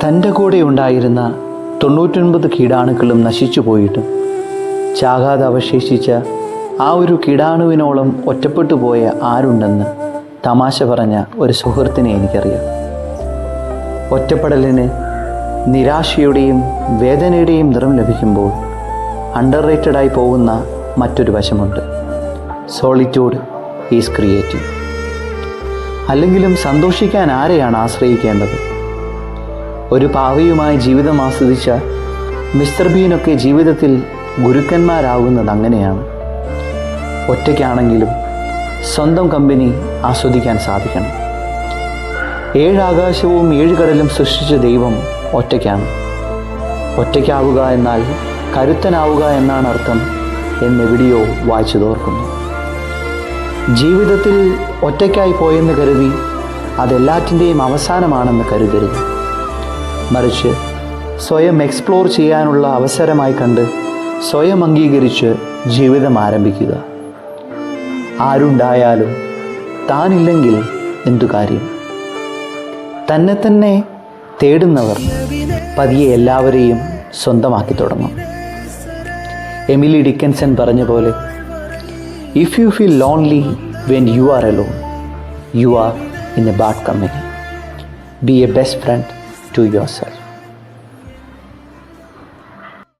തൻ്റെ കൂടെ ഉണ്ടായിരുന്ന 99 കീടാണുക്കളും നശിച്ചു പോയിട്ടും ചാകാതെ അവശേഷിച്ച ആ ഒരു കീടാണുവിനോളം ഒറ്റപ്പെട്ടു പോയ ആരുണ്ടെന്ന് തമാശ പറഞ്ഞ ഒരു സുഹൃത്തിനെ എനിക്കറിയാം. ഒറ്റപ്പെടലിന് നിരാശയുടെയും വേദനയുടെയും നിറം ലഭിക്കുമ്പോൾ അണ്ടർ റേറ്റഡായി പോകുന്ന മറ്റൊരു വശമുണ്ട്. Solitude is creative. അല്ലെങ്കിലും സന്തോഷിക്കാൻ ആരെയാണ് ആശ്രയിക്കേണ്ടത്? ഒരു പാവയുമായി ജീവിതം ആസ്വദിച്ച മിസ്റ്റർ ബീനൊക്കെ ജീവിതത്തിൽ ഗുരുക്കന്മാരാകുന്നത് അങ്ങനെയാണ്. ഒറ്റയ്ക്കാണെങ്കിലും സ്വന്തം കമ്പനി ആസ്വദിക്കാൻ സാധിക്കണം. 7 ആകാശവും 7 കടലും സൃഷ്ടിച്ച ദൈവം ഒറ്റയ്ക്കാണ്. ഒറ്റയ്ക്കാവുക എന്നാൽ കരുത്തനാവുക എന്നാണ് അർത്ഥം എന്നെവിടെയോ വായിച്ചു തോർക്കുന്നു. ജീവിതത്തിൽ ഒറ്റയ്ക്കായി പോയെന്ന് കരുതി അതെല്ലാറ്റിൻ്റെയും അവസാനമാണെന്ന് കരുതരുത്. മറിച്ച് സ്വയം എക്സ്പ്ലോർ ചെയ്യാനുള്ള അവസരമായി കണ്ട് സ്വയം അംഗീകരിച്ച് ജീവിതം ആരംഭിക്കുക. ആരുണ്ടായാലും താനില്ലെങ്കിൽ എന്തു കാര്യം? തന്നെ തേടുന്നവർ പതിയെ എല്ലാവരെയും സ്വന്തമാക്കി തുടങ്ങും. എമിലി ഡിക്കൻസൺ പറഞ്ഞ പോലെ, if you feel lonely when you are alone, you are in A bad company. B A best friend to yourself.